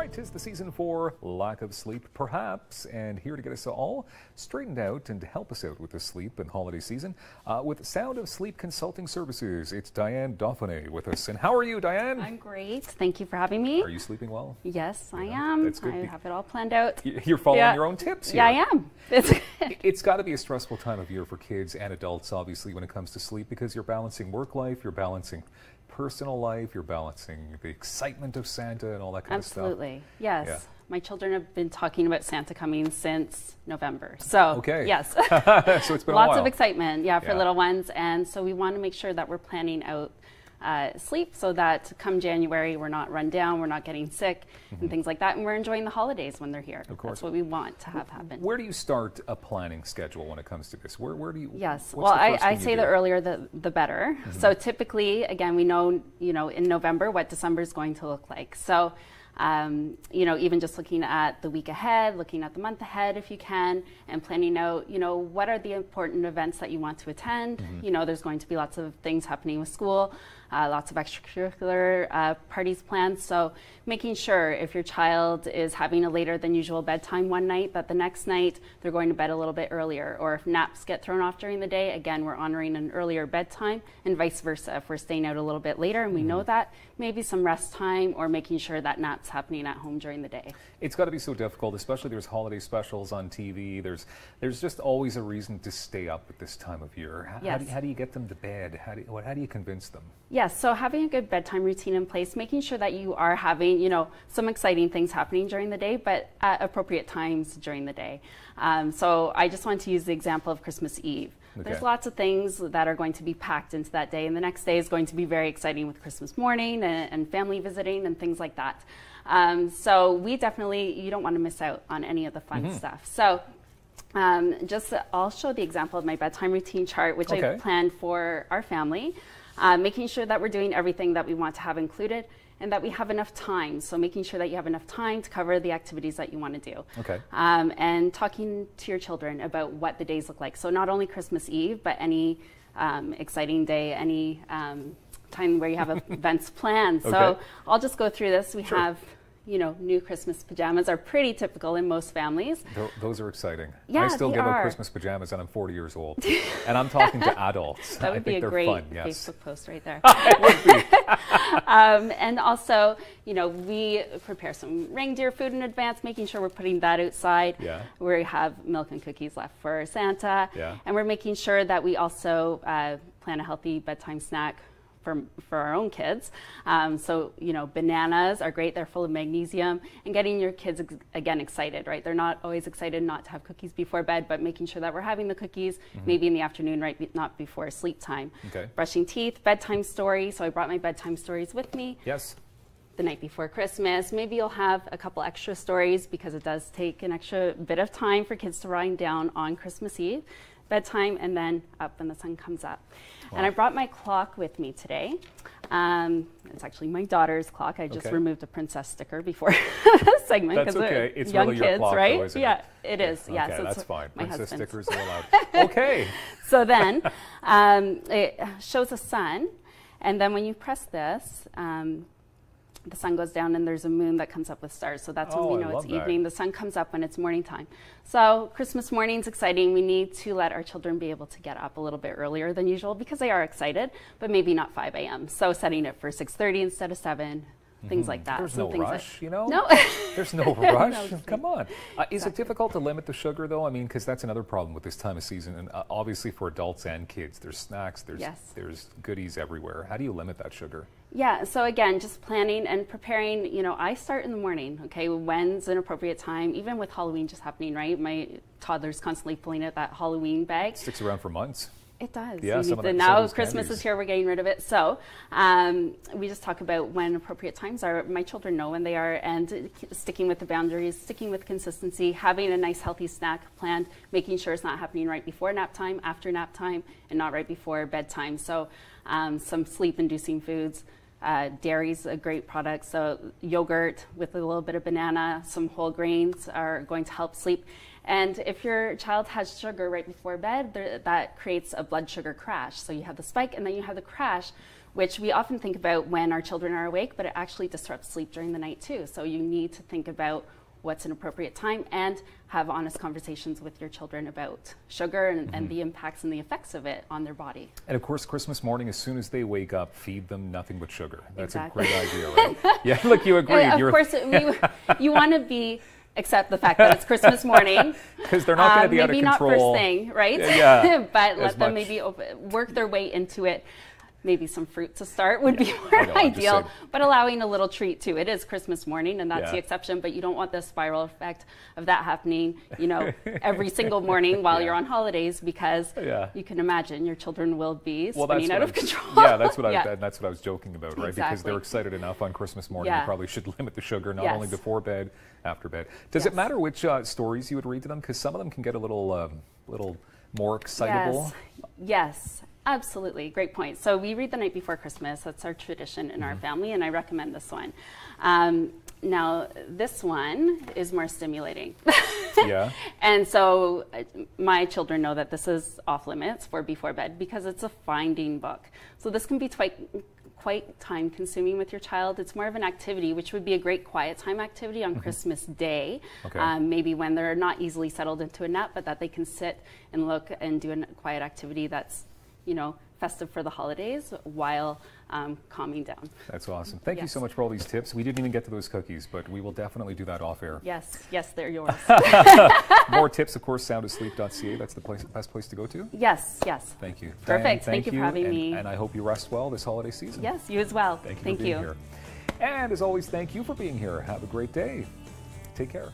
right, 'tis the season for lack of sleep, perhaps, and here to get us all straightened out and to help us out with the sleep and holiday season, with Sound of Sleep Consulting Services, it's Diane Dauphinais with us. And how are you, Diane? I'm great. Thank you for having me. Are you sleeping well? Yes, I am. That's good. I have it all planned out. You're following your own tips here. Yeah, I am. It's got to be a stressful time of year for kids and adults, obviously, when it comes to sleep, because you're balancing work life, you're balancing personal life, you're balancing the excitement of Santa and all that kind of stuff. Absolutely, yes. Yeah. My children have been talking about Santa coming since November. So, okay. Yes. So it's been a while. Lots of excitement, for little ones. And so we want to make sure that we're planning out sleep so that come January we're not run down, we're not getting sick and things like that, and we're enjoying the holidays when they're here. Of course. That's what we want to have happen. Where do you start a planning schedule when it comes to this? Where do you? Yes, well, I say the earlier the better. So typically, again, we know in November what December is going to look like. So even just looking at the week ahead, looking at the month ahead if you can, and planning out, what are the important events that you want to attend. There's going to be lots of things happening with school, lots of extracurricular parties planned. So making sure if your child is having a later than usual bedtime one night, that the next night they're going to bed a little bit earlier. Or if naps get thrown off during the day, again, we're honoring an earlier bedtime, and vice versa. If we're staying out a little bit later and we know that, maybe some rest time, or making sure that nap's happening at home during the day. It's got to be so difficult, especially there's holiday specials on TV. There's just always a reason to stay up at this time of year. How do you get them to bed? How do you convince them? Yes, so having a good bedtime routine in place, making sure that you are having, some exciting things happening during the day, but at appropriate times during the day. So I just want to use the example of Christmas Eve. Okay. There's lots of things that are going to be packed into that day, and the next day is going to be very exciting with Christmas morning and family visiting and things like that. So we definitely, you don't want to miss out on any of the fun stuff. So I'll show the example of my bedtime routine chart, which I planned for our family, making sure that we're doing everything that we want to have included and that we have enough time. So making sure that you have enough time to cover the activities that you want to do. Okay. And talking to your children about what the days look like. So not only Christmas Eve, but any exciting day, any time where you have events planned. So I'll just go through this. We have new Christmas pajamas are pretty typical in most families. Those are exciting. Yeah, I still give out Christmas pajamas and I'm 40 years old. And I'm talking to adults. That would be a great Facebook post right there. It would be. And also, we prepare some reindeer food in advance, making sure we're putting that outside. Yeah. We have milk and cookies left for Santa. Yeah. And we're making sure that we also plan a healthy bedtime snack for our own kids. So, bananas are great. They're full of magnesium, and getting your kids, again, excited, right? They're not always excited not to have cookies before bed, but making sure that we're having the cookies maybe in the afternoon, right? Not before sleep time. Okay. Brushing teeth, bedtime story. So I brought my bedtime stories with me. Yes. The night before Christmas. Maybe you'll have a couple extra stories because it does take an extra bit of time for kids to wind down on Christmas Eve. Bedtime, and then up when the sun comes up. Wow. And I brought my clock with me today. It's actually my daughter's clock. I just removed a princess sticker before the segment. That's okay. It's young really kids, your clock, right? Though, isn't it? It is. Okay, Yeah, so that's fine. Princess stickers are allowed. Okay. So then it shows a sun, and then when you press this, the sun goes down and there's a moon that comes up with stars. So that's when we know it's evening. The sun comes up when it's morning time. So Christmas morning's exciting. We need to let our children be able to get up a little bit earlier than usual because they are excited, but maybe not 5 a.m. So setting it for 6:30 instead of 7. Things like that. There's no rush, No. There's no rush. Come on. Is it difficult to limit the sugar, though? I mean, because that's another problem with this time of season. And obviously for adults and kids, there's snacks, there's goodies everywhere. How do you limit that sugar? Yeah, so again, just planning and preparing. I start in the morning, okay? When's an appropriate time? Even with Halloween just happening, right? My toddler's constantly pulling out that Halloween bag. It sticks around for months. It does. Yeah, now Christmas is here, we're getting rid of it. So we just talk about when appropriate times are. My children know when they are, and sticking with the boundaries, sticking with consistency, having a nice healthy snack planned, making sure it's not happening right before nap time, after nap time, and not right before bedtime. So some sleep-inducing foods. Dairy's a great product, so yogurt with a little bit of banana, some whole grains are going to help sleep. And if your child has sugar right before bed, that creates a blood sugar crash. So you have the spike and then you have the crash which we often think about when our children are awake, but it actually disrupts sleep during the night too. So you need to think about what's an appropriate time and have honest conversations with your children about sugar and the impacts and the effects of it on their body. And of course, Christmas morning, as soon as they wake up, feed them nothing but sugar. That's a great idea, right? Yeah, look, you agree. Of course, you want to accept the fact that it's Christmas morning. Because they're not going to be out of control. Maybe not first thing, right? Yeah. But let them maybe work their way into it. Maybe some fruit to start would be more ideal, but allowing a little treat too. It is Christmas morning, and that's the exception, but you don't want the spiral effect of that happening, you know, every single morning while you're on holidays, because you can imagine your children will be spinning out of control. Yeah, that's what I was joking about, right? Because they're excited enough on Christmas morning. You probably should limit the sugar, not only before bed, after bed. Does it matter which stories you would read to them? Because some of them can get a little more excitable. Yes. Absolutely. Great point. So we read the night before Christmas. That's our tradition in our family, and I recommend this one. Now, this one is more stimulating. And so my children know that this is off limits for before bed because it's a finding book. So this can be quite time consuming with your child. It's more of an activity, which would be a great quiet time activity on Christmas Day, maybe when they're not easily settled into a nap, but that they can sit and look and do a quiet activity that's, you know, festive for the holidays while calming down. That's awesome. Thank you so much for all these tips. We didn't even get to those cookies, but we will definitely do that off air. Yes, they're yours. More tips, of course, soundasleep.ca. That's the best place to go to? Yes. Thank you. Perfect. Diane, thank you for having me. And I hope you rest well this holiday season. Yes, you as well. Thank you for being here. And as always, thank you for being here. Have a great day. Take care.